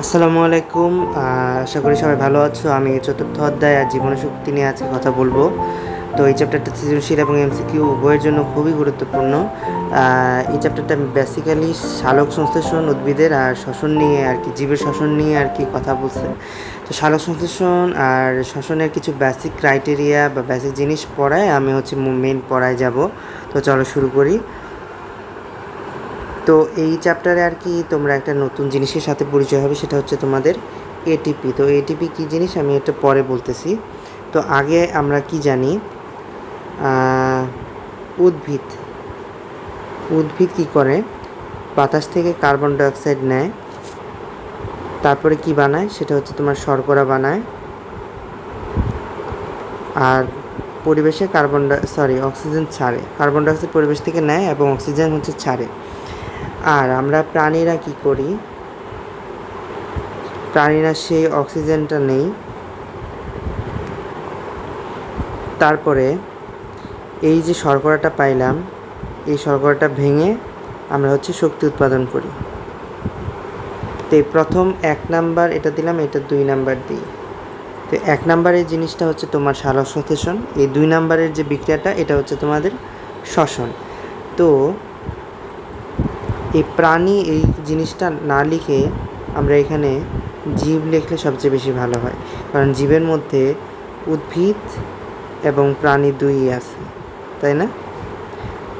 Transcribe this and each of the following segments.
আসসালামু আলাইকুম। আশা করি সবাই ভালো আছো। আমি চতুর্থ অধ্যায় আর জীবন শক্তি নিয়ে আজকে কথা বলবো। তো এই চ্যাপ্টারটা সৃজনশীল এবং এমসিকিউ উভয়ের জন্য খুবই গুরুত্বপূর্ণ। এই চ্যাপ্টারটা বেসিক্যালি সালোক সংশ্লেষণ উদ্ভিদের আর শ্বসন নিয়ে আর কি, জীবের শ্বসন নিয়ে আর কি কথা বলছে। তো সালোক সংশ্লেষণ আর শ্বসনের কিছু বেসিক ক্রাইটেরিয়া বা বেসিক জিনিস পড়ায় আমি হচ্ছে মেন পড়ায় যাব। তো চলো শুরু করি। তো এই চ্যাপ্টারে আর কি তোমরা একটা নতুন জিনিসের সাথে পরিচয় হবে, সেটা হচ্ছে তোমাদের এটিপি। তো এটিপি কী জিনিস আমি এটা পরে বলতেছি। তো আগে আমরা কি জানি, উদ্ভিদ উদ্ভিদ কী করে, বাতাস থেকে কার্বন ডাইঅক্সাইড নেয়, তারপরে কি বানায়, সেটা হচ্ছে তোমার শর্করা বানায়, আর পরিবেশে অক্সিজেন ছাড়ে। কার্বন ডাইঅক্সাইড পরিবেশ থেকে নেয় এবং অক্সিজেন হচ্ছে ছাড়ে। আর আমরা প্রাণীরা কি করি, প্রাণীরা সেই অক্সিজেনটা নেই, তারপরে এই যে শর্করাটা পাইলাম, এই শর্করাটা ভেঙে আমরা হচ্ছে শক্তি উৎপাদন করি। তো এই প্রথম 1 নাম্বার এটা দিলাম, এটা 2 নাম্বার দিই। তো 1 নাম্বারের জিনিসটা হচ্ছে তোমার সালোক সংশ্লেষণ, এই 2 নাম্বারের যে বিক্রিয়াটা এটা হচ্ছে তোমাদের শ্বসন। তো এই প্রাণী এই জিনিসটা না লিখে আমরা এখানে জীব লিখলে সবচেয়ে বেশি ভালো হয়, কারণ জীবের মধ্যে উদ্ভিদ এবং প্রাণী দুই আছে, তাই না?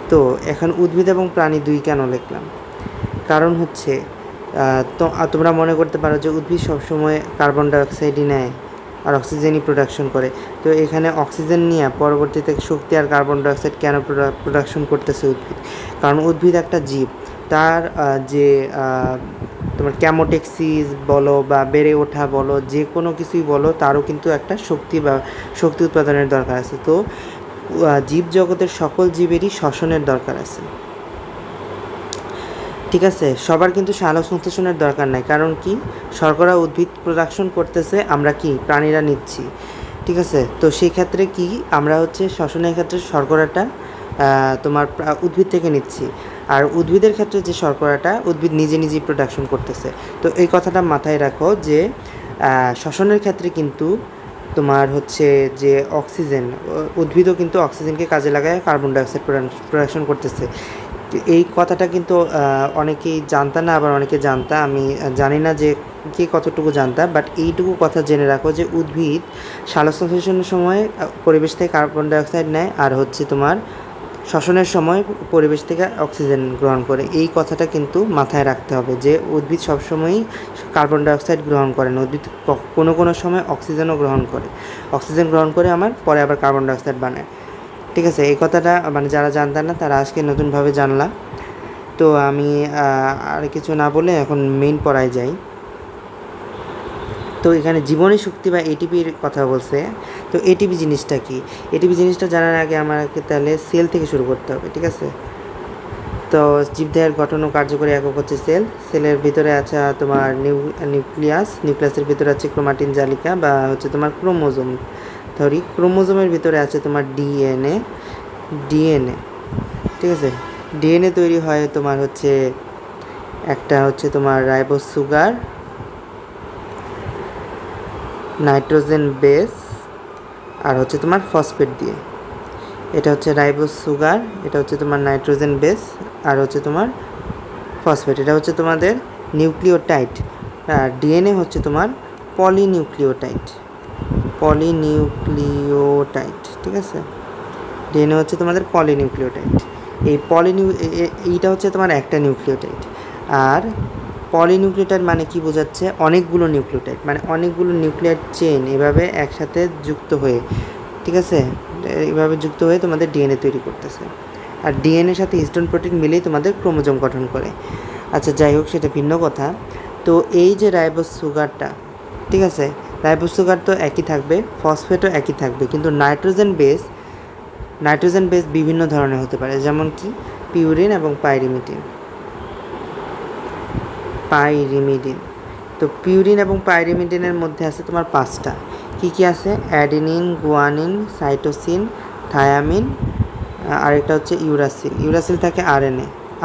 তো এখন উদ্ভিদ এবং প্রাণী দুই কেন লিখলাম, কারণ হচ্ছে তো তোমরা মনে করতে পারো যে উদ্ভিদ সবসময় কার্বন ডাইঅক্সাইডই নেয় আর অক্সিজেনই প্রোডাকশন করে। তো এখানে অক্সিজেন নিয়ে পরবর্তীতে শক্তি আর কার্বন ডাইঅক্সাইড কেন প্রোডাকশন করতেছে উদ্ভিদ, কারণ উদ্ভিদ একটা জীব, তার যে তোমার ক্যামোটেক্সিস বলো বা বেড়ে ওঠা বলো, যে কোনো কিছুই বলো, তারও কিন্তু একটা শক্তি উৎপাদনের দরকার আছে। তো জীব জগতের সকল জীবেরই শ্বসনের দরকার আছে, ঠিক আছে? সবার কিন্তু সালোক সংশ্লেষণের দরকার নাই, কারণ কি, শর্করা উদ্ভিদ প্রোডাকশন করতেছে, আমরা কি প্রাণীরা নিচ্ছি, ঠিক আছে? তো সেই ক্ষেত্রে কি আমরা হচ্ছে শ্বসনের ক্ষেত্রে শর্করাটা তোমার উদ্ভিদ থেকে নিচ্ছি, আর উদ্ভিদের ক্ষেত্রে যে শর্করাটা উদ্ভিদ নিজে নিজেই প্রোডাকশন করতেছে। তো এই কথাটা মাথায় রাখো যে শ্বসনের ক্ষেত্রে কিন্তু তোমার হচ্ছে যে অক্সিজেন, উদ্ভিদও কিন্তু অক্সিজেনকে কাজে লাগায় কার্বন ডাইঅক্সাইড প্রোডাকশন করতেছে। এই কথাটা কিন্তু অনেকেই জানতা না, আবার অনেকে জানতা, আমি জানি না যে কে কতটুকু জানতা, বাট এইটুকু কথা জেনে রাখো যে উদ্ভিদ সালোক সংশ্লেষণের সময় পরিবেশ থেকে কার্বন ডাইঅক্সাইড নেয়, আর হচ্ছে তোমার শ্বসনের সময় পরিবেশ থেকে অক্সিজেন গ্রহণ করে। এই কথাটা কিন্তু মাথায় রাখতে হবে যে উদ্ভিদ সবসময়ই কার্বন ডাইঅক্সাইড গ্রহণ করে না, উদ্ভিদ কোনো কোনো সময় অক্সিজেনও গ্রহণ করে, অক্সিজেন গ্রহণ করে আমার পরে আবার কার্বন ডাইঅক্সাইড বানায়, ঠিক আছে? এই কথাটা মানে যারা জানতেন না তারা আজকে নতুনভাবে জানলা। তো আমি আর কিছু না বলে এখন মেইন পড়ায় যাই। তো এখানে জীবনী শক্তি বা এটিপির কথা বলছে। তো এটিপি জিনিসটা কি, এটিপি জিনিসটা জানার আগে আমাকে তাহলে সেল থেকে শুরু করতে হবে, ঠিক আছে? তো জীবদেহের গঠন ও কার্যকরী একক হচ্ছে সেল। সেলের ভিতরে আছে তোমার নিউক্লিয়াসের ভিতরে আছে ক্রোমাটিন জালিকা বা হচ্ছে তোমার ক্রোমোজোম। ধরি ক্রোমোজোমের ভিতরে আছে তোমার ডিএনএ, ঠিক আছে? ডিএনএ তৈরি হয় তোমার হচ্ছে একটা হচ্ছে তোমার রাইবোজ সুগার, নাইট্রোজেন বেস, আর হচ্ছে তোমার ফসফেট দিয়ে। এটা হচ্ছে রাইবোজ সুগার, এটা হচ্ছে তোমার নাইট্রোজেন বেস, আর হচ্ছে তোমার ফসফেট। এটা হচ্ছে তোমাদের নিউক্লিওটাইড। আর ডিএনএ হচ্ছে তোমার পলিনিউক্লিওটাইড, ঠিক আছে? ডিএনএ হচ্ছে তোমাদের পলিনিউক্লিওটাইড। এই এইটা হচ্ছে তোমার একটা নিউক্লিওটাইড। আর পলিনিউক্লিওটাইড মানে কি বোঝাচ্ছে, অনেকগুলো নিউক্লিওটাইড, মানে অনেকগুলো নিউক্লিয়ার চেন এভাবে একসাথে যুক্ত হয়ে, ঠিক আছে, এইভাবে যুক্ত হয়ে তোমাদের ডিএনএ তৈরি করতেছে। আর ডিএনএর সাথে হিস্টোন প্রোটিন মিলেই তোমাদের ক্রোমোজোম গঠন করে। আচ্ছা যাই হোক, সেটা ভিন্ন কথা। তো এই যে রাইবোজ সুগারটা, ঠিক আছে, রাইবোজ সুগার তো একই থাকবে, ফসফেটও একই থাকবে, কিন্তু নাইট্রোজেন বেস বিভিন্ন ধরনের হতে পারে, যেমন কি পিউরিন এবং পাইরিমিডিন। তো পিউরিন এবং পাইরিমিডিনের মধ্যে আছে তোমার 5টা। কি কি আছে? অ্যাডেনিন, গুয়ানিন, সাইটোসিন, থায়ামিন আরেকটা হচ্ছে ইউরাসিল। ইউরাসিল থাকে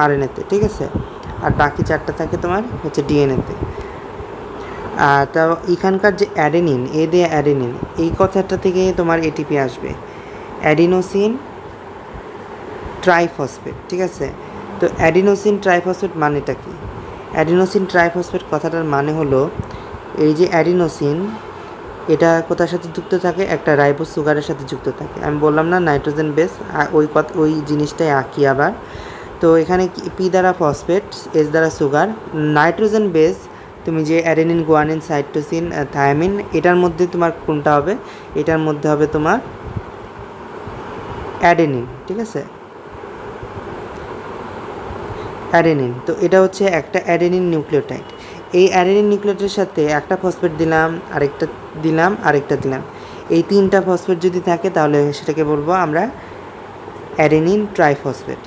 আরএনএতে, ঠিক আছে। আর বাকি 4টা থাকে তোমার হচ্ছে ডিএনএতে। তা এখানকার যে অ্যাডেনিন, এ দিয়ে অ্যাডেনিন, এই কথাটা থেকে তোমার এটিপি আসবে, অ্যাডিনোসিন ট্রাইফসফেট, ঠিক আছে। তো অ্যাডিনোসিন ট্রাইফসফেট মানেটা কি? অ্যাডিনোসিন ট্রাইফসফেট কথাটার মানে হলো এই যে অ্যাডিনোসিন, এটা কোথার সাথে যুক্ত থাকে? একটা রাইবোজ সুগারের সাথে যুক্ত থাকে। আমি বললাম না নাইট্রোজেন বেস, ওই জিনিসটাই আঁকি আবার। তো এখানে পি দ্বারা ফসফেট, এস দ্বারা সুগার, নাইট্রোজেন বেস, তুমি যে অ্যাডেনিন, গুয়ানিন, সাইটোসিন, থায়ামিন, এটার মধ্যে তোমার কোনটা হবে? এটার মধ্যে হবে তোমার অ্যাডেনিন, ঠিক আছে, অ্যাডেনিন। তো এটা হচ্ছে একটা অ্যাডেনিন নিউক্লিওটাইড। এই অ্যাডেনিন নিউক্লিওটাইডের সাথে একটা ফসফেট দিলাম, আরেকটা দিলাম। এই 3টা ফসফেট যদি থাকে তাহলে সেটাকে বলবো আমরা অ্যাডেনিন ট্রাইফসফেট।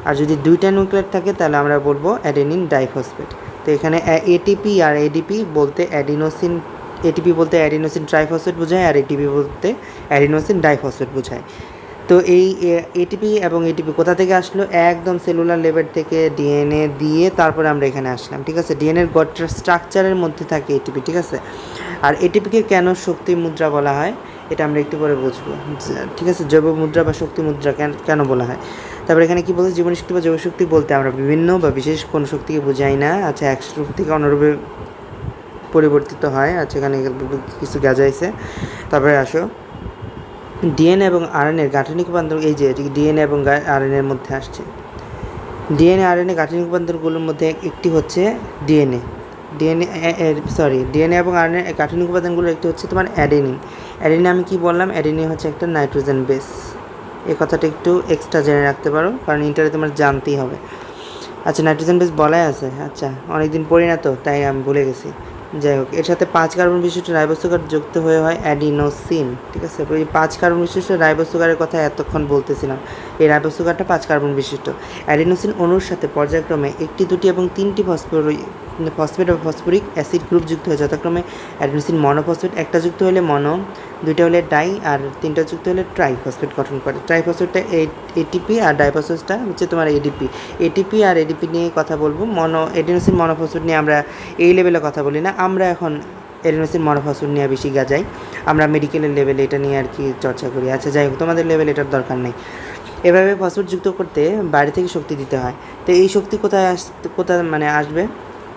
আর যদি 2টা নিউক্লিওটাইড থাকে তাহলে আমরা বলবো অ্যাডেনিন ডাইফসফেট। তো এখানে এটিপি আর এডিপি বলতে এটিপি বলতে অ্যাডিনোসিন ট্রাইফসফেট বোঝায়, আর এটিপি বলতে অ্যাডিনোসিন ডাইফসফেট বোঝায়। তো এই এটিপি এবং এটিপি কোথা থেকে আসলো? একদম সেলুলার লেভেল থেকে ডিএনএ দিয়ে তারপরে আমরা এখানে আসলাম, ঠিক আছে। ডিএনএর স্ট্রাকচারের মধ্যে থাকে এটিপি, ঠিক আছে। আর এটিপিকে কেন শক্তি মুদ্রা বলা হয় এটা আমরা একটু পরে বুঝবো, ঠিক আছে। জৈব মুদ্রা বা শক্তি মুদ্রা কেন বলা হয়। তারপরে এখানে কি বলছে? জীবনী শক্তি বা জৈব শক্তি বলতে আমরা বিভিন্ন বা বিশেষ কোনো শক্তিকে বোঝাই না। আচ্ছা, এক রূপ থেকে অন্যরূপে পরিবর্তিত হয়। আচ্ছা, এখানে কিছু গাজাইছে। তারপরে আসো ডিএনএ এবং আরএনএর গাঠনিক উপাদান। এই যে ডিএনএ এবং আরএনএর মধ্যে আসছে, ডিএনএ আরএনএ গাঠনিক উপাদানগুলোর মধ্যে একটি হচ্ছে ডিএনএ এবং আরএনএ গাঠনিক উপাদানগুলোর একটি হচ্ছে তোমার অ্যাডেনিন। অ্যাডেনিন আমি কি বললাম? অ্যাডেনিন হচ্ছে একটা নাইট্রোজেন বেস। এই কথাটা একটু এক্সট্রা জেনে রাখতে পারো, কারণ ইন্টারে তোমার জানতেই হবে। আচ্ছা, নাইট্রোজেন বেস বলাই আছে। আচ্ছা, অনেকদিন পড়ি না তো, তাই আমি ভুলে গেছি। যাই হোক, এর সাথে 5 কার্বন বিশিষ্ট রাইবোজ সুগার যুক্ত হয়ে হয় অ্যাডিনোসিন, ঠিক আছে। এই 5 কার্বন বিশিষ্ট রাইবোজ সুগারের কথা এতক্ষণ বলতেছিলাম। এই রাইবোজ সুগারটা 5 কার্বন বিশিষ্ট। অ্যাডিনোসিন অণুর সাথে পর্যায়ক্রমে 1, 2 এবং 3টি ফসফেট ও ফসফরিক অ্যাসিড গ্রুপ যুক্ত হয়, যথাক্রমে অ্যাডিনোসিন মনোফসফেট, একটা যুক্ত হলে মনো, 2টা হলে ডাই, আর 3টা যুক্ত হলে ট্রাইফসফেট গঠন করে। ট্রাইফসফেটটা এটিপি, আর ডাইফসফেটটা হচ্ছে তোমার এডিপি। এটিপি আর এডিপি নিয়ে কথা বলবো। এডিনোসিন মনোফসফেট নিয়ে আমরা এই লেভেলে কথা বলি না, আমরা এখন এডিনোসিন মনোফসফেট নিয়ে বেশি যাই। আমরা মেডিকেলের লেভেলে এটা নিয়ে আর কি চর্চা করি। আচ্ছা, যাই হোক, তোমাদের লেভেলে এটার দরকার নেই। এভাবে ফসফেট যুক্ত করতে বাইরে থেকে শক্তি দিতে হয়। তো এই শক্তি কোথায় আসবে?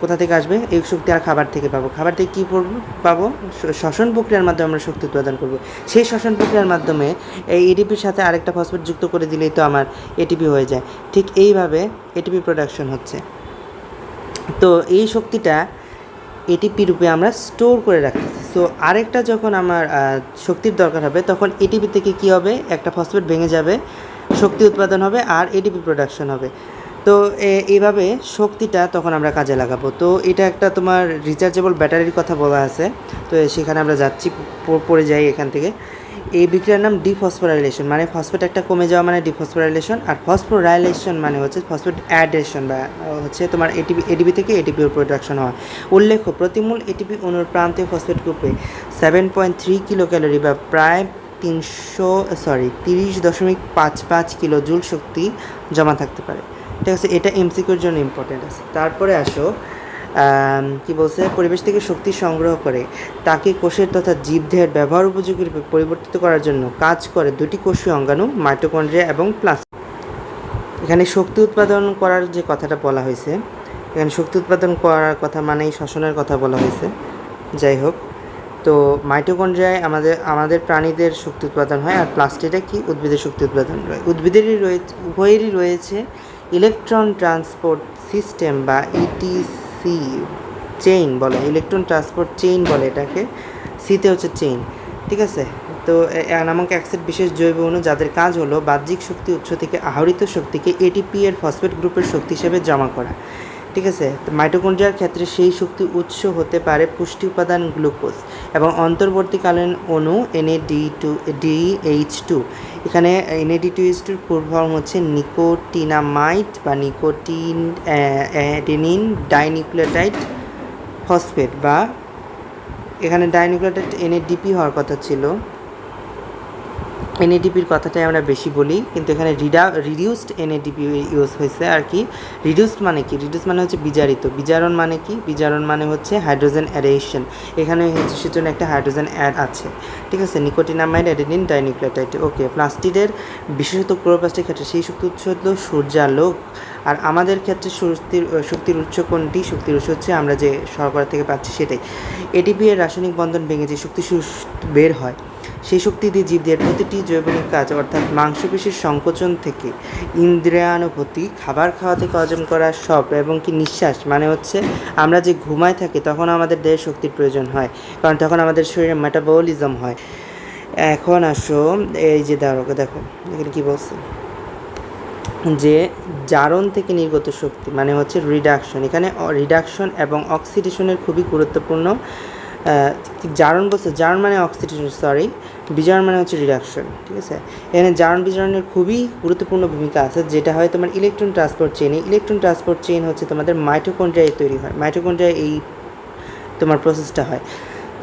কোথা থেকে আসবে? এই শক্তি আর খাবার থেকে পাবো। খাবার থেকে কী পাবো? শ্বসন প্রক্রিয়ার মাধ্যমে আমরা শক্তি উৎপাদন করব। সেই শ্বসন প্রক্রিয়ার মাধ্যমে এই এটিপির সাথে আরেকটা ফসফেট যুক্ত করে দিলেই তো আমার এটিপি হয়ে যায়। ঠিক এইভাবে এটিপি প্রোডাকশন হচ্ছে। তো এই শক্তিটা এটিপি রূপে আমরা স্টোর করে রাখতেছি। সো আরেকটা যখন আমার শক্তির দরকার হবে, তখন এটিপি থেকে কী হবে? একটা ফসফেট ভেঙে যাবে, শক্তি উৎপাদন হবে, আর এটিপি প্রোডাকশন হবে। তো এইভাবে শক্তিটা তখন আমরা কাজে লাগাবো। তো এটা একটা তোমার রিচার্জেবল ব্যাটারির কথা বলা আছে। তো সেখানে আমরা যাচ্ছি, পড়ে যাই এখান থেকে। এই বিক্রিয়ার নাম ডিফসফোরাইলেশন, মানে ফসফেট একটা কমে যাওয়া মানে ডিফসফোরাইলেশন, আর ফসফোরাইলেশন মানে হচ্ছে ফসফেট অ্যাডেশন, বা হচ্ছে তোমার এটিপি থেকে এটিপির প্রোডাকশন হয়। উল্লেখ্য, প্রতিমূল এটিপি অণুর প্রান্তীয় ফসফেট গ্রুপে 7.3 কিলো ক্যালোরি বা প্রায় 30.55 কিলো জুল শক্তি জমা থাকতে পারে, ঠিক আছে। এটা এমসিকিউর জন্য ইম্পর্টেন্ট আছে। তারপরে আসো কি বলছে? পরিবেশ থেকে শক্তি সংগ্রহ করে তাকে কোষের তথা জীবদেহের ব্যবহার উপযোগী রূপে পরিবর্তিত করার জন্য কাজ করে 2টি কোষীয় অঙ্গাণু, মাইটোকন্ড্রিয়া এবং প্লাজমা। এখানে শক্তি উৎপাদন করার যে কথাটা বলা হয়েছে, এখানে শক্তি উৎপাদন করার কথা মানেই শ্বসনের কথা বলা হয়েছে। যাই হোক, তো মাইটোকন্ড্রিয়ায় আমাদের প্রাণীদের শক্তি উৎপাদন হয়, আর প্লাস্টিডে কি? উদ্ভিদের শক্তি উৎপাদন হয়। উভয়েরই রয়েছে ইলেকট্রন ট্রান্সপোর্ট সিস্টেম বা ইটিসি চেইন বলে, ইলেকট্রন ট্রান্সপোর্ট চেইন বলে এটাকে। সিতে হচ্ছে চেইন, ঠিক আছে। তো নামক এক সেট বিশেষ জৈব অণু যাদের কাজ হলো বাহ্যিক শক্তি উৎস থেকে আহরিত শক্তিকে এটিপি এর ফসফেট গ্রুপের শক্তি হিসেবে জমা করা, ঠিক আছে। তো মাইটোকন্ড্রিয়ার ক্ষেত্রে সেই শক্তি উৎস হতে পারে পুষ্টি উপাদান গ্লুকোজ এবং অন্তর্বর্তীকালীন অণু NADH2। এখানে NADH2-এর ফুল ফর্ম হচ্ছে নিকোটিনামাইড বা নিকোটিন অ্যাডেনিন ডাইনিউক্লিওটাইড ফসফেট, বা এখানে ডাইনিউক্লিওটাইড NADP হওয়ার কথা ছিল, এনএডিপির কথাটাই আমরা বেশি বলি, কিন্তু এখানে রিডিউসড এনএডিপি ইউজ হয়েছে আর কি। রিডিউসড মানে কি? রিডিউস মানে হচ্ছে বিজারিত। বিজারণ মানে কি? বিজারণ মানে হচ্ছে হাইড্রোজেন অ্যাডেশন। এখানে হচ্ছে সেজন্য একটা হাইড্রোজেন অ্যাড আছে, ঠিক আছে। Nicotinamide adenine dinucleotide. ওকে, প্লাস্টিডের বিশেষত ক্লোরোপ্লাস্টের ক্ষেত্রে সেই শক্তির উৎস হলো সূর্যালোক। আর আমাদের ক্ষেত্রে শক্তির উৎস কোনটি? শক্তির উৎস হচ্ছে আমরা যে শর্করা থেকে পাচ্ছি সেটাই। এটিপি এর রাসায়নিক বন্ধন ভেঙে যে শক্তি বের হয়, সেই শক্তি দিয়ে জীবদের প্রতিটি জৈবনিক কাজ, অর্থাৎ মাংসপেশির সংকোচন থেকে ইন্দ্রিয়ানুভূতি, খাবার খাওয়া থেকে হজম করা সব, এবং কি নিঃশ্বাস মানে হচ্ছে আমরা যে ঘুমায় থাকি তখন আমাদের দেহে শক্তির প্রয়োজন হয়, কারণ তখন আমাদের শরীরে মেটাবলিজম হয়। এখন আসো এই যে দেখো এখানে কী বলছে, যে জারণ থেকে নির্গত শক্তি মানে হচ্ছে রিডাকশন। এখানে রিডাকশন এবং অক্সিডেশনের খুবই গুরুত্বপূর্ণ। জারণ বলছে, জারণ মানে অক্সিডেশন, সরি, বিজারণ মানে হচ্ছে রিডাকশন, ঠিক আছে। এখানে জারণ বিজারণের খুবই গুরুত্বপূর্ণ ভূমিকা আছে, যেটা হয় তোমার ইলেকট্রন ট্রান্সপোর্ট চেইনে। ইলেকট্রন ট্রান্সপোর্ট চেইন হচ্ছে তোমাদের মাইটোকন্ড্রিয়ায় তৈরি হয়, মাইটোকন্ড্রিয়ায় এই তোমার প্রসেসটা হয়।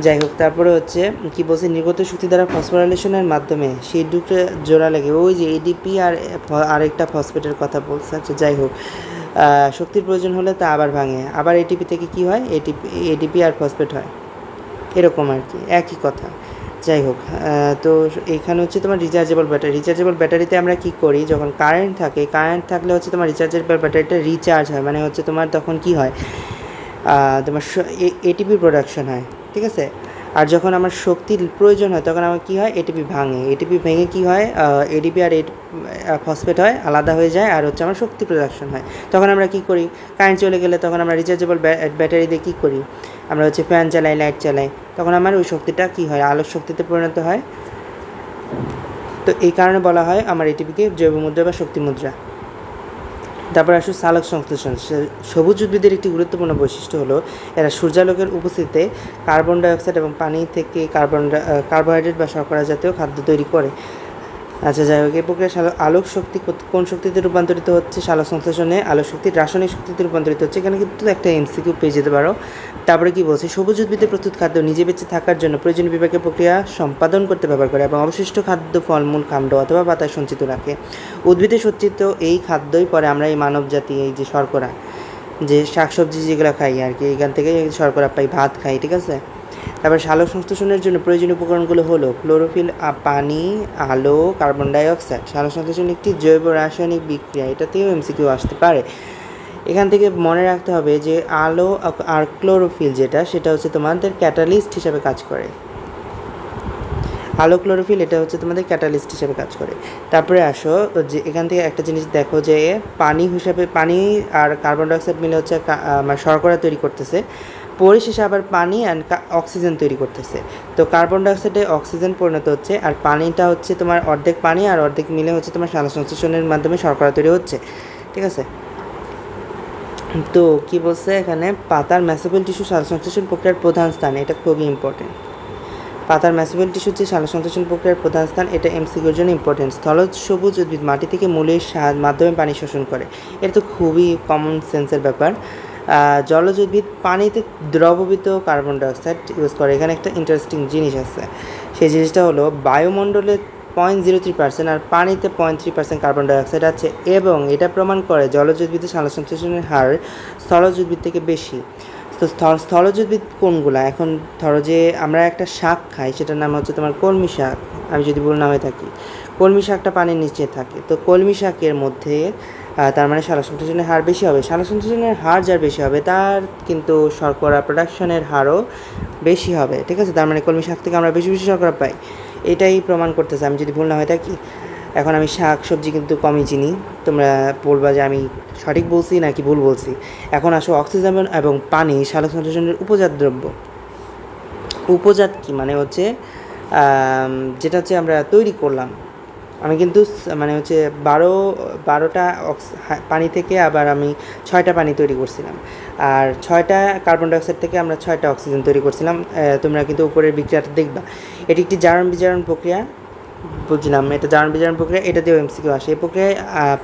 যাই হোক, তারপরে হচ্ছে কি বলছে, নির্গত শক্তি দ্বারা ফসফোরাইলেশনের মাধ্যমে সেই দুটো জোড়া লাগে, ওই যে এডিপি আর আরেকটা ফসফেটের কথা বলছে। আচ্ছা, যাই হোক, শক্তির প্রয়োজন হলে তা আবার ভাঙে, আবার এটিপি থেকে কি হয়, এডিপি আর ফসফেট হয়, এরকম আর কি, একই কথা। যাই হোক, তো এইখানে হচ্ছে তোমার রিচার্জেবল ব্যাটারি। রিচার্জেবল ব্যাটারিতে আমরা কি করি, যখন কারেন্ট থাকে, কারেন্ট থাকলে হচ্ছে তোমার রিচার্জেবল ব্যাটারিটা রিচার্জ হয়, মানে হচ্ছে তোমার তখন কি হয়, তোমার এটিপি প্রোডাকশন হয়, ঠিক আছে। আর যখন আমার শক্তির প্রয়োজন হয় তখন আমার কী হয়, এটিপি ভাঙে, এটিপি ভেঙে কী হয়, এডিপি আর ফসফেট হয়, আলাদা হয়ে যায়, আর হচ্ছে আমার শক্তি প্রোডাকশন হয়। তখন আমরা কী করি, কারেন্ট চলে গেলে তখন আমরা রিচার্জেবল ব্যাটারি দিয়ে কী করি, আমরা হচ্ছে ফ্যান চালাই, লাইট চালাই, তখন আমার ওই শক্তিটা কী হয়, আলোর শক্তিতে পরিণত হয়। তো এই কারণে বলা হয় আমার এটিপিকে জৈব মুদ্রা বা শক্তি মুদ্রা। তারপর আসলে সালোক সংশ্লেষণ। সবুজ উদ্ভিদের একটি গুরুত্বপূর্ণ বৈশিষ্ট্য হলো এরা সূর্যালোকের উপস্থিতিতে কার্বন ডাইঅক্সাইড এবং পানি থেকে কার্বোহাইড্রেট বা শর্করা জাতীয় খাদ্য তৈরি করে। আচ্ছা, যাই হোক, এই প্রক্রিয়া আলোক শক্তি কোন শক্তিতে রূপান্তরিত হচ্ছে? সালোক সংশ্লেষণে আলোক শক্তি রাসায়নিক শক্তিতে রূপান্তরিত হচ্ছে। এখানে কিন্তু একটা এমসিকিউ পেয়ে যেতে পারো। তারপরে কি বলছে, সবুজ উদ্ভিদের প্রস্তুত খাদ্য নিজে বেঁচে থাকার জন্য প্রয়োজনীয় বিপাকের প্রক্রিয়া সম্পাদন করতে ব্যবহার করে এবং অবশিষ্ট খাদ্য ফলমূল, কাণ্ড অথবা পাতায় সঞ্চিত রাখে। উদ্ভিদে সঞ্চিত এই খাদ্যই পরে আমরা এই মানব জাতি, এই যে শর্করা, যে শাকসবজি যেগুলো খাই আর কি, এখান থেকে শর্করা পাই, ভাত খাই, ঠিক আছে। তারপর সালোক সংশ্লেষণের জন্য প্রয়োজনীয় উপকরণগুলো হলো ক্লোরোফিল, পানি, আলো, কার্বন ডাইঅক্সাইড। সালোক সংশ্লেষণ একটি জৈব রাসায়নিক বিক্রিয়া, এটাতেও এমসিকিউ আসতে পারে। এখান থেকে মনে রাখতে হবে যে আলো আর ক্লোরোফিল সেটা হচ্ছে তোমাদের ক্যাটালিস্ট হিসাবে কাজ করে। আলো, ক্লোরোফিল এটা হচ্ছে তোমাদের ক্যাটালিস্ট হিসেবে কাজ করে। তারপরে আসো যে এখান থেকে একটা জিনিস দেখো, যে পানি আর কার্বন ডাইঅক্সাইড মিলে হচ্ছে শর্করা তৈরি করতেছে, পরিশেষে আবার পানি অ্যান্ড অক্সিজেন তৈরি করতেছে। তো কার্বন ডাইঅক্সাইডে অক্সিজেন পরিণত হচ্ছে, আর পানিটা হচ্ছে তোমার অর্ধেক পানি আর অর্ধেক মিলে হচ্ছে তোমার সালোক সংশ্লেষণের মাধ্যমে শর্করা তৈরি হচ্ছে, ঠিক আছে। তো কি বলছে এখানে, পাতার ম্যাসেবল টিস্যু সালোক সংশ্লেষণ প্রক্রিয়ার প্রধান স্থান, এটা খুবই ইম্পর্টেন্ট। পাতার ম্যাসেবল টিস্যু যে সালোক সংশ্লেষণ প্রক্রিয়ার প্রধান স্থান, এটা এমসিকিউর জন্য ইম্পর্টেন্ট। স্থলজ সবুজ উদ্ভিদ মাটি থেকে মূলের মাধ্যমে পানি শোষণ করে, এটা তো খুবই কমন সেন্সের ব্যাপার। জলজ উদ্ভিদ পানিতে দ্রবীভূত কার্বন ডাইঅক্সাইড ইউজ করে। এখানে একটা ইন্টারেস্টিং জিনিস আছে, সেই জিনিসটা হলো বায়ুমণ্ডলে 0.03% আর পানিতে 0.3% কার্বন ডাইঅক্সাইড আছে, এবং এটা প্রমাণ করে জলজ উদ্ভিদের সালোক সংশ্লেষণের হার স্থলজ উদ্ভিদ থেকে বেশি। তো স্থলজ উদ্ভিদ কোনগুলো, এখন ধরো যে আমরা একটা শাক খাই, সেটার নাম হচ্ছে তোমার কলমি শাক, আমি যদি ভুল না হয়ে থাকি। কলমি শাকটা পানির নিচে থাকে, তো কলমি শাকের মধ্যে তার মানে সালোক সংশ্লেষণের হার বেশি হবে। সালোক সংশ্লেষণের হার যার বেশি হবে তার কিন্তু শর্করা প্রোডাকশনের হারও বেশি হবে, ঠিক আছে। তার মানে কলমি শাক থেকে আমরা বেশি বেশি শর্করা পাই, এটাই প্রমাণ করতেছে, আমি যদি ভুল না হয়ে থাকি। এখন আমি শাক সবজি কিন্তু কমই চিনি, তোমরা বলবা যে আমি সঠিক বলছি নাকি ভুল বলছি। এখন আসো, অক্সিজেন এবং পানি সালোক সংশ্লেষণের উপজাত দ্রব্য। উপজাত কি মানে হচ্ছে যেটা হচ্ছে আমরা তৈরি করলাম, আমি কিন্তু মানে হচ্ছে 12টা পানি থেকে আবার আমি 6টা পানি তৈরি করছিলাম, আর 6টা কার্বন ডাইঅক্সাইড থেকে আমরা 6টা অক্সিজেন তৈরি করছিলাম। তোমরা কিন্তু উপরের বিক্রিয়াটা দেখবা, এটি একটি জারণ বিজারণ প্রক্রিয়া, বুঝলাম, এটা জারণ বিজারণ প্রক্রিয়া, এটা দিয়েও এমসিকিউ আসে। এই প্রক্রিয়ায়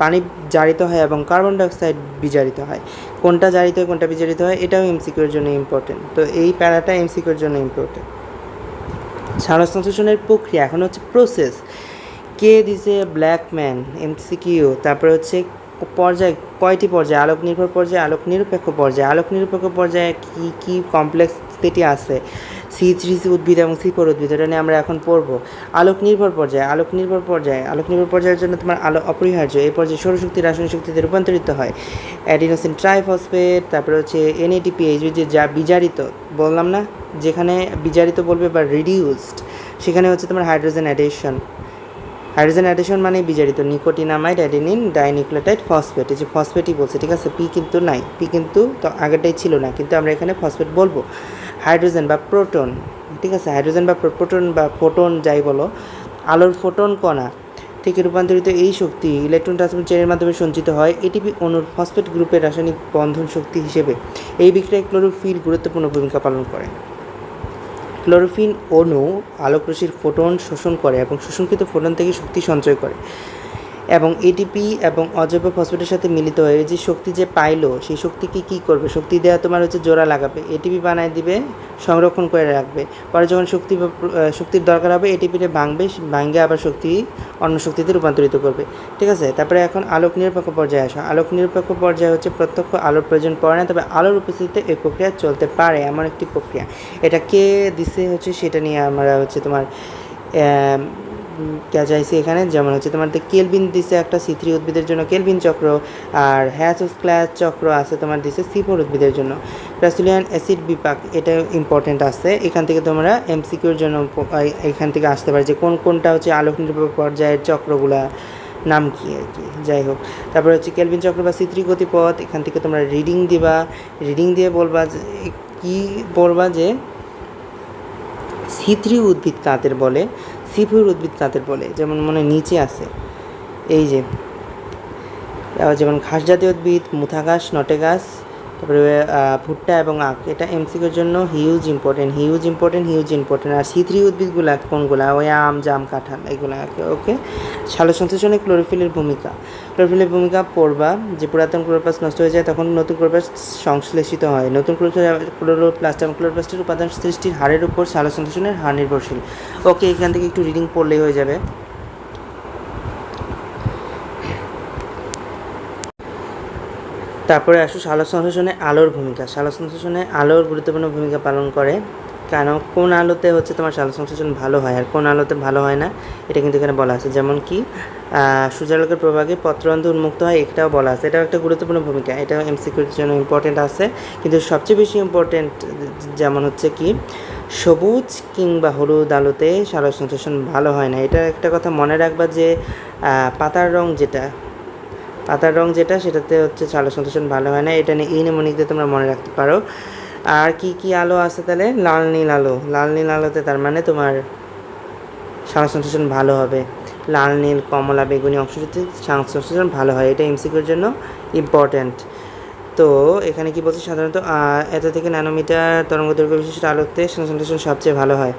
পানি জারিত হয় এবং কার্বন ডাইঅক্সাইড বিজারিত হয়। কোনটা জারিত হয় কোনটা বিজারিত হয় এটাও এমসিকিউর জন্য ইম্পর্টেন্ট, তো এই প্যারাটা এমসিকিউর জন্য ইম্পর্টেন্ট। সালোক সংশ্লেষণের প্রক্রিয়া এখন হচ্ছে প্রসেস। কে দিছে ব্ল্যাক ম্যান এমসিকিউ। তারপরে হচ্ছে পর্যায়, কয়টি পর্যায়ে? আলোক নির্ভর পর্যায়ে, আলোক নিরপেক্ষ পর্যায়ে। আলোক নিরপেক্ষ পর্যায়ে কী কী কমপ্লেক্সিটি আছে? C3C উদ্ভিদ এবং C4 উদ্ভিদ, এটা নিয়ে আমরা এখন পড়বো। আলোক নির্ভর পর্যায়ে, আলোক নির্ভর পর্যায়ে, আলোক নির্ভর পর্যায়ের জন্য তোমার আলো অপরিহার্য। এই পর্যায়ে সৌরশক্তি রাসায়নিক শক্তিতে রূপান্তরিত হয়। অ্যাডিনোসিন ট্রাইফসফেট, তারপরে হচ্ছে NADPH, যে যা বিজারিত, বললাম না, যেখানে বিজারিত বলবে বা রিডিউসড, সেখানে হচ্ছে তোমার হাইড্রোজেন অ্যাডিশন। হাইড্রোজেন অ্যাডিশন মানে বিজারিত। নিকোটিনামাইড অ্যাডেনিন ডাইনিউক্লিওটাইড ফসফেট, এই যে ফসফেটই বলছে, ঠিক আছে, পি কিন্তু নাই, পি কিন্তু তো আগেরটাই ছিল না, কিন্তু আমরা এখানে ফসফেট বলবো। হাইড্রোজেন বা প্রোটন, ঠিক আছে, হাইড্রোজেন বা প্রোটন বা ফোটন যাই বলো, আলোর ফোটন কণা থেকে রূপান্তরিত এই শক্তি ইলেকট্রন ট্রান্সপোর্ট চেনের মাধ্যমে সঞ্চিত হয় এটিপি অণুর ফসফেট গ্রুপের রাসায়নিক বন্ধন শক্তি হিসেবে। এই বিক্রিয়ায় ক্লোরোফিল গুরুত্বপূর্ণ ভূমিকা পালন করে। ক্লোরোফিল অণু আলোকরশ্মির ফোটন শোষণ করে এবং শোষণকৃত ফোটন থেকে শক্তি সঞ্চয় করে, এবং এটিপি এবং অজৈব ফসফেটের সাথে মিলিত হয়ে যে শক্তি যে পাইলো, সেই শক্তিকে কী করবে? শক্তি দেওয়া তোমার হচ্ছে জোড়া লাগাবে, এটিপি বানায় দিবে, সংরক্ষণ করে রাখবে। পরে যখন শক্তির দরকার হবে, এটিপিটা ভাঙবে আবার অন্য শক্তিতে রূপান্তরিত করবে, ঠিক আছে। তারপরে এখন আলোক নিরপেক্ষ পর্যায়ে আসো। আলোক নিরপেক্ষ পর্যায়ে হচ্ছে প্রত্যক্ষ আলোর প্রয়োজন পড়ে না, তবে আলোর উপস্থিতিতে এই প্রক্রিয়া চলতে পারে, এমন একটি প্রক্রিয়া। এটা কে দিছে হচ্ছে সেটা নিয়ে আমরা হচ্ছে তোমার চাইছি এখানে, যেমন হচ্ছে তোমার কেলভিন দিছে একটা C3 উদ্ভিদের জন্য কেলভিন চক্র, আর হ্যাচোস্ক্লাস চক্র আছে তোমার দিছে C4 উদ্ভিদের জন্য। প্রাসুলিয়ান অ্যাসিড বিপাক, এটা ইম্পর্টেন্ট আছে, এখান থেকে তোমরা MCQর জন্য এখান থেকে আসতে পারে যে কোনটা হচ্ছে আলোক নির্ভর পর্যায়ের চক্রগুলা নাম কি আর কি, যাই হোক। তারপরে হচ্ছে কেলভিন চক্র বা C3 গতিপথ, এখান থেকে তোমরা রিডিং দিবা, রিডিং দিয়ে বলবা যে C3 উদ্ভিদ কাদের বলে, C4 উদ্ভিদ কাদের বলে, যেমন মনে নিচে আছে এই যে, যেমন ঘাস জাতীয় উদ্ভিদ, মুথা ঘাস, নটে ঘাস, তারপরে ভুট্টা এবং আখ। এটা MCQর জন্য হিউজ ইম্পর্টেন্ট। আর C3 উদ্ভিদগুলা কোনগুলা? ওই আম, জাম, কাঁঠাল, এগুলা। ওকে। সালোকসংশ্লেষণে ক্লোরোফিলের ভূমিকা পড়বা, যে পুরাতন ক্লোরোপ্লাস্ট নষ্ট হয়ে যায় তখন নতুন ক্লোরোপ্লাস্ট সংশ্লেষিত হয়। নতুন ক্লোরোপ্লাস্ট এবং ক্লোরোপ্লাস্টের উপাদান সৃষ্টির হারের উপর সালোকসংশ্লেষণের হার নির্ভরশীল। ওকে, এখান থেকে একটু রিডিং পড়লেই হয়ে যাবে। তারপরে আসো সালোকসংশ্লেষণে আলোর ভূমিকা। সালোকসংশ্লেষণে আলোর গুরুত্বপূর্ণ ভূমিকা পালন করে, কেন, কোন আলোতে হচ্ছে তোমার সালোকসংশ্লেষণ ভালো হয় আর কোন আলোতে ভালো হয় না, এটা কিন্তু এখানে বলা আছে। যেমন কি সূর্যালোকের প্রভাবে পত্ররন্ধ্র উন্মুক্ত হয়, এটাও বলা আছে, এটাও একটা গুরুত্বপূর্ণ ভূমিকা, এটাও MCQর জন্য ইম্পর্টেন্ট আছে। কিন্তু সবচেয়ে বেশি ইম্পর্টেন্ট যেমন হচ্ছে কি সবুজ কিংবা হলুদ আলোতে সালোকসংশ্লেষণ ভালো হয় না। এটা একটা কথা মনে রাখবা যে পাতার রং যেটা সেটাতে হচ্ছে সালোকসংশ্লেষণ ভালো হয় না। এটা নিয়ে এই নিমনিক দিয়ে তোমরা মনে রাখতে পারো। আর কি আলো আছে তাহলে? লাল নীল আলোতে তার মানে তোমার সালোকসংশ্লেষণ ভালো হবে। লাল, নীল, কমলা, বেগুনি অংশটিতে সালোকসংশ্লেষণ ভালো হয়, এটা MCQর জন্য ইম্পর্ট্যান্ট। তো এখানে কি বলছে, সাধারণত এত থেকে ন্যানোমিটার তরঙ্গদৈর্ঘ্য বিশিষ্ট আলোতে সালোকসংশ্লেষণ সবচেয়ে ভালো হয়।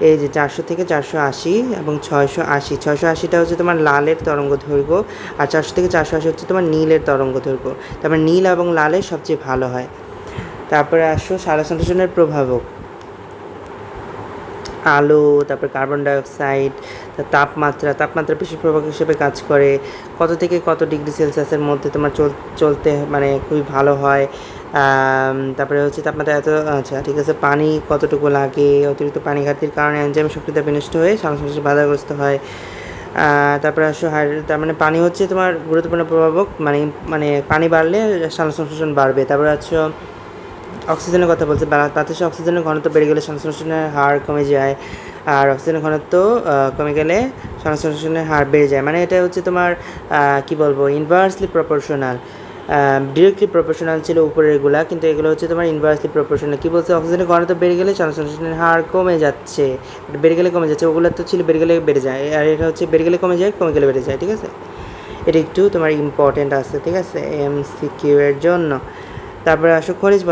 এই যে 400 থেকে 480 এবং 680টা হচ্ছে তোমার লালের তরঙ্গ দৈর্ঘ্য, আর 400 থেকে 480 হচ্ছে তোমার নীলের তরঙ্গ দৈর্ঘ্য। তারপর নীল এবং লালের সবচেয়ে ভালো হয়। তারপরে আসো সালোকসংশ্লেষণের প্রভাবক। আলো, তারপর কার্বন ডাইঅক্সাইড, তাপমাত্রা বেশি প্রভাবক হিসেবে কাজ করে। কত থেকে কত ডিগ্রি সেলসিয়াসের মধ্যে তোমার চলতে মানে খুবই ভালো হয়। তারপরে হচ্ছে তাপমাত্রা এত, আচ্ছা ঠিক আছে, পানি কতটুকু লাগে, অতিরিক্ত পানি ঘাটতির কারণে এনজাইম শক্তিটা বিনষ্ট হয়ে সালোকসংশ্লেষণ বাধাগ্রস্ত হয়। তারপরে আসো তার মানে পানি হচ্ছে তোমার গুরুত্বপূর্ণ প্রভাবক, মানে পানি বাড়লে সালোকসংশ্লেষণ বাড়বে। তারপরে হচ্ছে অক্সিজেনের কথা বলছে, বাতাসে অক্সিজেনের ঘনত্ব বেড়ে গেলে সালোকসংশ্লেষণের হার কমে যায়, আর অক্সিজেনের ঘনত্ব কমে গেলে সালোকসংশ্লেষণের হার বেড়ে যায়। মানে এটা হচ্ছে তোমার কি বলবো, ইনভার্সলি প্রপোর্শনাল। ডিরেক্টলি প্রপোর্শনাল ছিল উপরের এগুলা, কিন্তু এগুলো হচ্ছে তোমার ইনভার্সলি প্রপোর্শনাল। কী বলছে, অক্সিজেনের ঘনত্ব বেড়ে গেলে সালোকসংশ্লেষণের হার কমে যাচ্ছে, ওগুলো তো ছিল বেড়ে গেলে বেড়ে যায়, আর এটা হচ্ছে বেড়ে গেলে কমে যায়, কমে গেলে বেড়ে যায়, ঠিক আছে। এটা একটু তোমার ইম্পর্টেন্ট আছে, ঠিক আছে, MCQ এর জন্য। তারপরে আসো খনিজ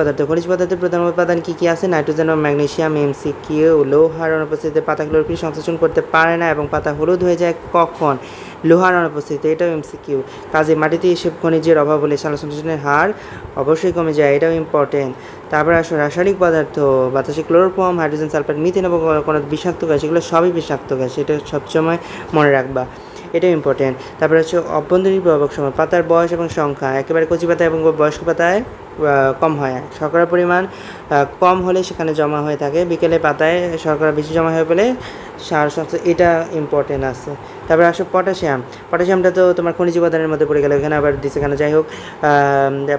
পদার্থের প্রধান উপাদান কী আছে? নাইট্রোজেন ও ম্যাগনেসিয়াম। MCQ, লোহার অনুপস্থিতিতে পাতা ক্লোরোফিল সংশ্লেষণ করতে পারে না এবং পাতা হলুদ হয়ে যায় কখন? লোহার অনুপস্থিতিতে, এটাও MCQ। কাজে মাটিতে এসব খনিজের অভাব হলে সালোকসংশ্লেষণের হার অবশ্যই কমে যায়, এটাও ইম্পর্টেন্ট। তারপরে আসো রাসায়নিক পদার্থ। বাতাসে ক্লোরোফর্ম, হাইড্রোজেন সালফাইড, মিথেন এবং কোনো বিষাক্ত গ্যাস, এগুলো সবই বিষাক্ত গ্যাস, এটা সবসময় মনে রাখবা। এটাও ইম্পর্টেন্ট। তারপরে হচ্ছে অভ্যন্তরীণ প্রভাবক সময়, পাতার বয়স এবং সংখ্যা, একেবারে কচি পাতায় এবং বয়স্ক পাতায় কম হয়। শর্করার পরিমাণ কম হলে সেখানে জমা হয়ে থাকে, বিকেলে পাতায় শর্করা বেশি জমা হয়ে বলে সার সংস্থা, এটা ইম্পর্টেন্ট আছে। তারপরে আসো পটাশিয়ামটা তো তোমার খনিজ উপাদানের মধ্যে পড়ে গেল, এখানে আবার দিচ্ছে কেন, যাই হোক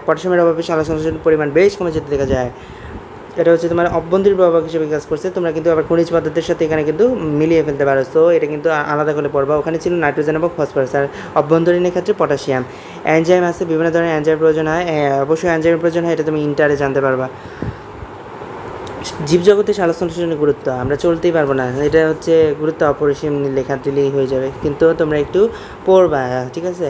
পটাশিয়ামের অভাবে সার সংশ্লেষণের পরিমাণ বেশ কমে যেতে দেখা যায়। এটা হচ্ছে তোমার অভ্যন্তরীণ প্রভাবক হিসেবে কাজ করছে। তোমরা কিন্তু আবার খনিজ পদার্থের সাথে এখানে কিন্তু মিলিয়ে ফেলতে পারো, তো এটা কিন্তু আলাদা করে পড়বা। ওখানে ছিল নাইট্রোজেন এবং ফসফরাস, আর অভ্যন্তরীণের ক্ষেত্রে পটাশিয়াম। এনজাইম আছে, বিভিন্ন ধরনের এনজাইম প্রয়োজন হয়, অবশ্যই এনজাইমের প্রয়োজন হয়, এটা তুমি ইন্টারে জানতে পারবা। জীবজগতে সালোক সংশ্লেষণের গুরুত্ব, আমরা চলতেই পারবো না, এটা হচ্ছে গুরুত্ব অপরিসীম লেখা দিলেই হয়ে যাবে, কিন্তু তোমরা একটু পড়বা, ঠিক আছে।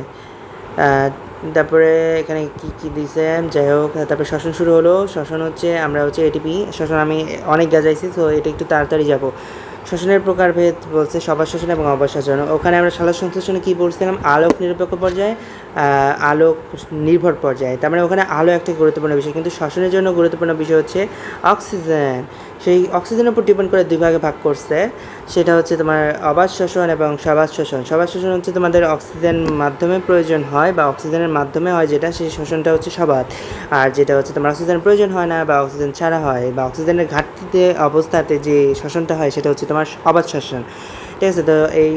তারপরে এখানে কী কী দিয়েছে, যাই হোক। তারপরে শ্বসন শুরু হলো। শ্বসন হচ্ছে আমরা হচ্ছে এটিপি শ্বসন, আমি অনেক গাজাইছি, তো এটা একটু তাড়াতাড়ি যাবো। শ্বসনের প্রকারভেদ বলছে সবার শ্বসন এবং অবাধ শ্বসন। ওখানে আমরা সালোক সংশ্লেষণে কী বলছিলাম, আলোক নিরপেক্ষ পর্যায়ে, আলোক নির্ভর পর্যায়ে। তার মানে ওখানে আলো একটা গুরুত্বপূর্ণ বিষয়, কিন্তু শ্বসনের জন্য গুরুত্বপূর্ণ বিষয় হচ্ছে অক্সিজেন। সেই অক্সিজেনের উপর ডিপেন্ড করে দুই ভাগে ভাগ করছে, সেটা হচ্ছে তোমার অবাধ শ্বসন এবং সবাধ শ্বসন। সবাধ শ্বসন হচ্ছে তোমাদের অক্সিজেন মাধ্যমে প্রয়োজন হয় বা অক্সিজেনের মাধ্যমে হয় যেটা, সেই শ্বসনটা হচ্ছে সবাধ। আর যেটা হচ্ছে তোমার অক্সিজেন প্রয়োজন হয় না বা অক্সিজেন ছাড়া হয় বা অক্সিজেনের ঘাটতিতে অবস্থাতে যে শ্বসনটা হয় সেটা হচ্ছে তোমার অবাধ শ্বসন, ঠিক আছে। তো এই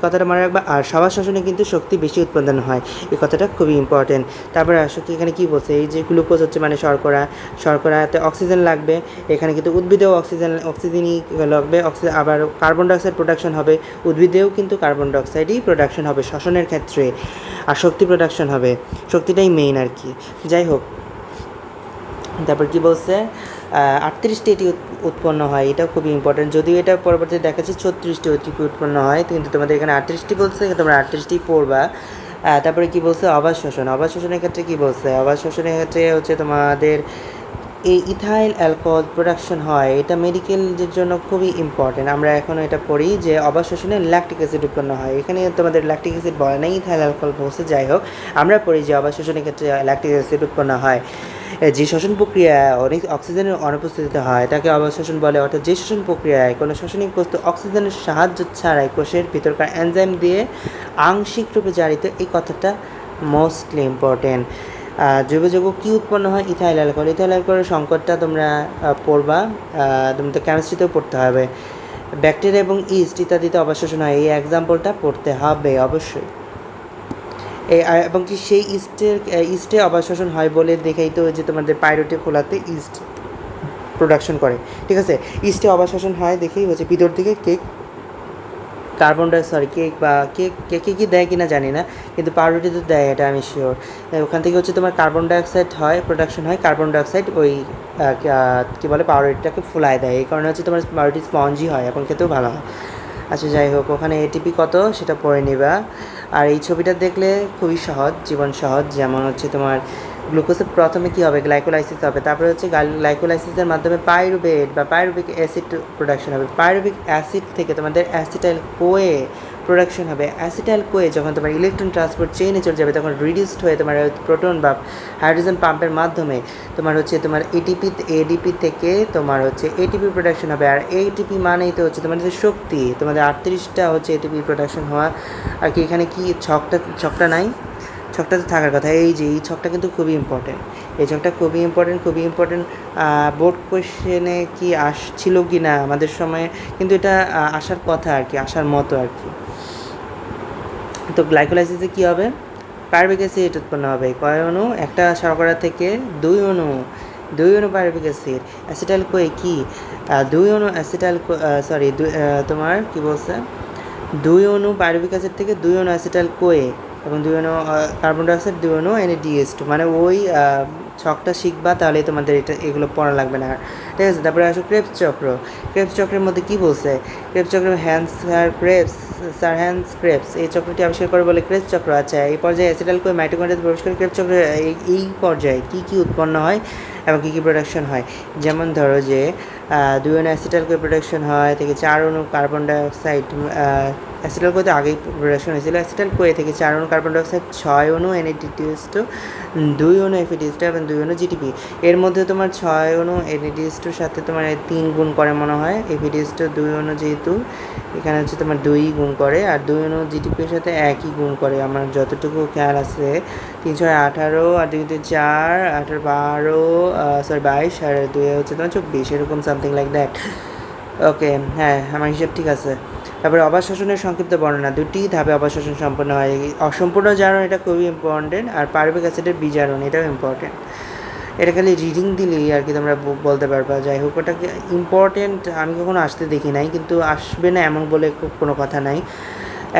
কথাটা মনে রাখবা। আর সবার শ্বসনে কিন্তু শক্তি বেশি উৎপাদন হয়, এই কথাটা খুবই ইম্পর্টেন্ট। তারপরে আসো কি এখানে কী বলছে, এই যে গ্লুকোজ হচ্ছে মানে শর্করাতে অক্সিজেন লাগবে, এখানে কিন্তু উদ্ভিদেও অক্সিজেনই লাগবে, আবার কার্বন ডাইঅক্সাইড প্রোডাকশন হবে, উদ্ভিদেও কিন্তু কার্বন ডাইঅক্সাইডই প্রোডাকশন হবে শ্বসনের ক্ষেত্রে, আর শক্তি প্রোডাকশন হবে, শক্তিটাই মেইন আর কি। যাই হোক, তারপর কি বলছে, 38টি এটি উৎপন্ন হয়, এটাও খুবই ইম্পর্টেন্ট, যদিও এটা পরবর্তীতে দেখাচ্ছে 36টি এটিপি উৎপন্ন হয়, কিন্তু তোমাদের এখানে 38টি বলছে, তোমরা 38টি পড়বা। তারপরে কি বলছে, অবাধ শোষণের ক্ষেত্রে কি বলছে, অবাধ শোষণের ক্ষেত্রে হচ্ছে তোমাদের এই ইথাইল অ্যালকোহল প্রোডাকশন হয়, এটা মেডিকেলের জন্য খুবই ইম্পর্টেন্ট। আমরা এখনও এটা পড়ি যে অবাধ শোষণে ল্যাকটিক অ্যাসিড উৎপন্ন হয়, এখানে তোমাদের ল্যাকটিক অ্যাসিড বলে না, ইথাইল অ্যালকোহল বলছে। যাই হোক, আমরা পড়ি যে অবাধ শোষণের ক্ষেত্রে ল্যাকটিক অ্যাসিড উৎপন্ন হয়। যে শ্বসন প্রক্রিয়া অনেক অক্সিজেনের অনুপস্থিতিতে হয় তাকে অবাধ শোষণ বলে, অর্থাৎ যে শ্বসন প্রক্রিয়ায় কোনো শ্বসনিক বস্তু অক্সিজেনের সাহায্য ছাড়াই কোষের ভিতরকার এনজাইম দিয়ে আংশিক রূপে জারিত, এই কথাটা মোস্টলি ইম্পর্টেন্ট। জৈব যৌগ কী উৎপন্ন হয়, ইথাইল অ্যালকোহলের সংকটটা তোমরা পড়বা, তুমি তো কেমিস্ট্রিতেও পড়তে হবে। ব্যাকটেরিয়া এবং ইস্ট ইত্যাদিতে অবাধ শোষণ হয়, এই এক্সাম্পলটা পড়তে হবে অবশ্যই। এবং কি সেই ইস্টে অবাধ শোষণ হয় বলে দেখেই তো যে তোমাদের পাইরুটি খোলাতে ইস্ট প্রোডাকশন করে, ঠিক আছে। ইস্টে অবাধ শোষণ হয় দেখেই হচ্ছে ভিতর থেকে কেক কেক বা কেকে কি দেয় কিনা জানি না, কিন্তু পাউরুটি তো দেয়, এটা আমি শিওর। ওখান থেকে হচ্ছে তোমার কার্বন ডাইঅক্সাইড হয়, প্রোডাকশন হয়, কার্বন ডাইঅক্সাইড ওই কী বলে পাউরুটিটাকে ফুলায় দেয়, এই কারণে হচ্ছে তোমার পাউরুটি স্পঞ্জি হয় এবং খেতেও ভালো হয়। আচ্ছা, যাই হোক, ওখানে এটিপি কত সেটা পড়ে নিবা। আর এই ছবিটা দেখলে খুবই সহজ, জীবন সহজ। যেমন হচ্ছে তোমার গ্লুকোজের প্রথমে কী হবে, গ্লাইকোলাইসিস হবে, তারপরে হচ্ছে গ্লাইকোলাইসিসের মাধ্যমে পাইরুভেট বা পাইরুভিক অ্যাসিড প্রোডাকশন হবে, পাইরুভিক অ্যাসিড থেকে তোমাদের অ্যাসিটাইল কোয়ে প্রোডাকশন হবে। অ্যাসিটাইল কোয়ে যখন তোমার ইলেকট্রন ট্রান্সপোর্ট চেইনে চলে যাবে তখন রিডিউসড হয়ে তোমার প্রোটন বা হাইড্রোজেন পাম্পের মাধ্যমে তোমার হচ্ছে তোমার এডিপি থেকে তোমার হচ্ছে এটিপি প্রোডাকশন হবে। আর এটিপি মানেই তো হচ্ছে তোমাদের শক্তি, তোমাদের 38টা হচ্ছে এটিপি প্রোডাকশন হওয়া। আর কি এখানে কি ছকটা নাই, ছকটা তো থাকার কথা, এই যে এই ছকটা কিন্তু খুবই ইম্পর্টেন্ট, এই ছকটা খুবই ইম্পর্টেন্ট। বোর্ড কোয়েশ্চেনে কি আসছিল কি না আমাদের সময়ে, কিন্তু এটা আসার কথা আর কি, আসার মতো আর কি। তো গ্লাইকোলাইসিসে কী হবে, পাইরুভিক অ্যাসিড উৎপন্ন হবে, কয় অণু, একটা শর্করা থেকে দুই অণু পাইরুভিক অ্যাসিড। অ্যাসিটাইল কোয়ে কি, দুই অণু তোমার কি বলছে, দুই অণু পাইরুভিক অ্যাসিড থেকে দুই অণু অ্যাসিটাইল কোয়ে এবং দুই অণু কার্বন ডাইঅক্সাইড, দুই অণু NaDH2, মানে ওই ছকটা শিখবা, তাহলে তোমাদের এগুলো পড়া লাগবে না, ঠিক আছে। তারপরে আসো ক্রেবস চক্রের মধ্যে কী বলছে, ক্রেবস চক্রের স্যার হ্যান্স ক্রেবস এই চক্রটি আবিষ্কার করে বলে ক্রেবস চক্র। আচ্ছা, এই পর্যায়ে অ্যাসিটাইল কোয়ে মাইটোকন্ড্রিয়াতে প্রবেশ করে ক্রেবস চক্রে এই পর্যায়ে কী উৎপন্ন হয় এবং কী প্রোডাকশন হয়। যেমন ধরো যে 2 অণু অ্যাসিটাইল কোয়ে প্রোডাকশন হয় থেকে 4 অণু কার্বন ডাইঅক্সাইড অ্যাসিটাইল কোতে আগেই প্রোডাকশন হয়েছিল। অ্যাসিটাইল কোয়ে থেকে 4 অণু কার্বন ডাইঅক্সাইড, 6 অণু NADH2, 2 অণু FeDH2 এবং 2 অণু GTP। এর মধ্যে তোমার 6 অণু NADH2 সাথে তোমার 3 গুণ করে মনে হয়, FeDH2 2 অণু যেহেতু এখানে হচ্ছে তোমার 2 গুণ করে, আর 2 অণু GTP এর সাথে একই গুণ করে আমার যতটুকু খেয়াল আছে। 3 6 18 আর 2 2 4, 18 12, সরি 22, আর 2 হচ্ছে তোমার 24, এরকম সামথিং লাইক দ্যাট। ওকে, হ্যাঁ আমার হিসাব ঠিক আছে। তারপরে অবাধ শ্বসনের সংক্ষিপ্ত বর্ণনা, 2টি ধাপে অবাধ শ্বসন সম্পন্ন হয়। অসম্পূর্ণ জারণ এটা খুবই ইম্পর্টেন্ট, আর পারবিক অ্যাসিডের বিজারণ এটাও ইম্পর্টেন্ট। এটা খালি রিডিং দিলেই আর কি তোমরা বলতে পারবা। যাই হোক, ওটা ইম্পর্টেন্ট আমি কখনো আসতে দেখি নাই, কিন্তু আসবে না এমন বলে কোনো কথা নাই।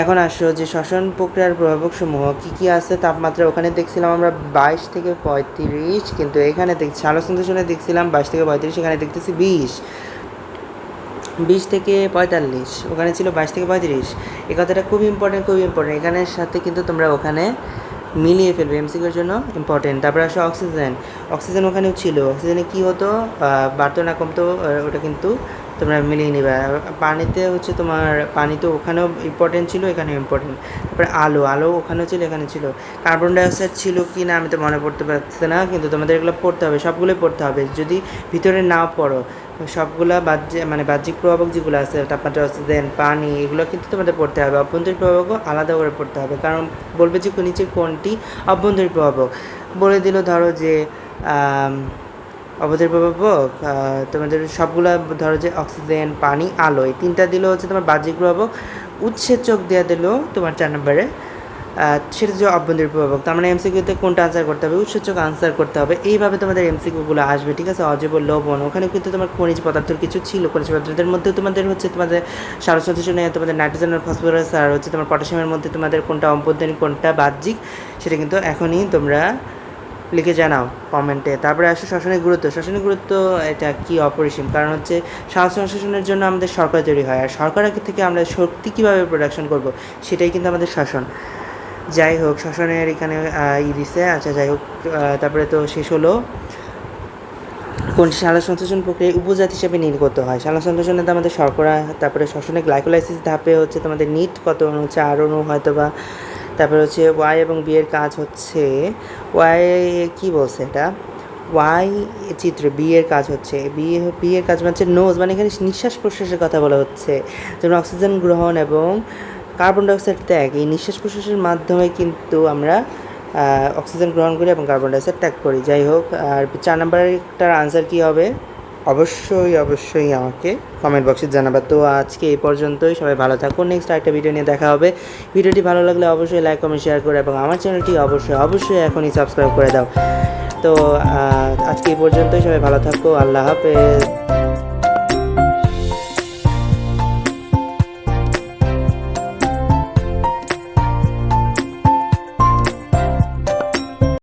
এখন আসো যে শ্বসন প্রক্রিয়ার প্রভাবক সমূহ কী কী আছে। তাপমাত্রা ওখানে দেখছিলাম আমরা 22 থেকে 35, কিন্তু এখানে সালোক সংশ্লেষণে দেখছিলাম 22 থেকে 35, এখানে দেখতেছি 20 থেকে 45, ওখানে ছিল 22 থেকে 35। এই কথাটা খুবই ইম্পর্টেন্ট, খুবই ইম্পর্টেন্ট। এখানের সাথে কিন্তু তোমরা ওখানে মিলিয়ে ফেলবে, এমসিকিউর জন্য ইম্পর্টেন্ট। তারপরে আসো অক্সিজেন। অক্সিজেন ওখানেও ছিল, অক্সিজেনে কী হতো, বাড়তো না কমতো, ওটা কিন্তু তোমরা মিলিয়ে নিবে। পানিতে হচ্ছে তোমার পানি তো ওখানেও ইম্পর্টেন্ট ছিল, এখানেও ইম্পর্টেন্ট। তারপরে আলো ওখানেও ছিল, এখানে ছিল। কার্বন ডাইঅক্সাইড ছিল কি না আমি তো মনে পড়তে পারছি না, কিন্তু তোমাদের এগুলো পড়তে হবে, সবগুলোই পড়তে হবে। যদি ভিতরে নাও পড়ো, সবগুলা বাহ্যিক প্রভাবক যেগুলো আছে, তাপমাত্রা, অক্সিজেন, পানি, এগুলো কিন্তু তোমাদের পড়তে হবে। অভ্যন্তরীণ প্রভাবকও আলাদা করে পড়তে হবে, কারণ বলবে যে নিচে কোনটি অভ্যন্তরীণ প্রভাবক। বলে দিল ধরো যে অভ্যন্তরীণ প্রভাবক তোমাদের সবগুলা ধরো যে অক্সিজেন, পানি, আলো, এই তিনটা দিল হচ্ছে তোমার বাহ্যিক প্রভাবক। উৎসেচক দেওয়া দিল তোমার 4 নম্বরে, সেটা হচ্ছে অভ্যন্তরীণ প্রভাবক। তার মানে এমসিকিউতে কোনটা আনসার করতে হবে, উৎসেচক আনসার করতে হবে। এইভাবে তোমাদের এমসিকিউগুলো আসবে, ঠিক আছে। অজৈব লবণ, ওখানে কিন্তু তোমার খনিজ পদার্থের কিছু ছিল, খনিজ পদার্থের মধ্যে তোমাদের হচ্ছে তোমাদের সালোক সংশ্লেষণে তোমাদের নাইট্রোজেন আর ফসফরাস আর হচ্ছে তোমার পটাশিয়ামের মধ্যে তোমাদের কোনটা অভ্যন্তরীণ কোনটা বাহ্যিক, সেটা কিন্তু এখনই তোমরা লিখে জানাও কমেন্টে। তারপরে আসো শ্বসনের গুরুত্ব। শ্বসনের গুরুত্ব এটা কি অপরিসীম, কারণ হচ্ছে সালোক সংশ্লেষণের জন্য আমাদের শর্করা তৈরি হয়, আর শর্করা থেকে আমরা শক্তি কীভাবে প্রোডাকশন করব, সেটাই কিন্তু আমাদের শ্বসন। যাই হোক, শ্বসনের এখানে দিছে। আচ্ছা যাই হোক, তারপরে তো শেষ হলো কোন সালোক সংশ্লেষণ প্রক্রিয়ায় উপজাত হিসেবে নির্গত হয়। সালোক সংশ্লেষণে তো আমাদের শর্করা, তারপরে শ্বসনে গ্লাইকোলাইসিস ধাপে হচ্ছে তোমাদের নিট কত অণু, 4 অণু হয়তো বা। তারপরে হচ্ছে ওয়াই এবং বি এর কাজ হচ্ছে, ওয়াই কী বলছে এটা, ওয়াই চিত্রে বি এর কাজ হচ্ছে, বি এর কাজ হচ্ছে নোজ, মানে এখানে নিঃশ্বাস প্রশ্বাসের কথা বলা হচ্ছে। যেমন অক্সিজেন গ্রহণ এবং কার্বন ডাইঅক্সাইড ত্যাগ, এই নিঃশ্বাস প্রশ্বাসের মাধ্যমে কিন্তু আমরা অক্সিজেন গ্রহণ করি এবং কার্বন ডাইঅক্সাইড ত্যাগ করি। যাই হোক, আর 4 নম্বরটার আনসার কী হবে অবশ্যই আমাকে কমেন্ট বক্সে জানাবা। তো আজকে এই পর্যন্তই, সবাই ভালো থাকুন। নেক্সট আরেকটা ভিডিও নিয়ে দেখা হবে। ভিডিওটি ভালো লাগলে অবশ্যই লাইক, কমেন্ট, শেয়ার করে এবং আমার চ্যানেলটি অবশ্যই এখনই সাবস্ক্রাইব করে দাও। তো আজকে এই পর্যন্তই, সবাই ভালো থাকো, আল্লাহ হাফেজ।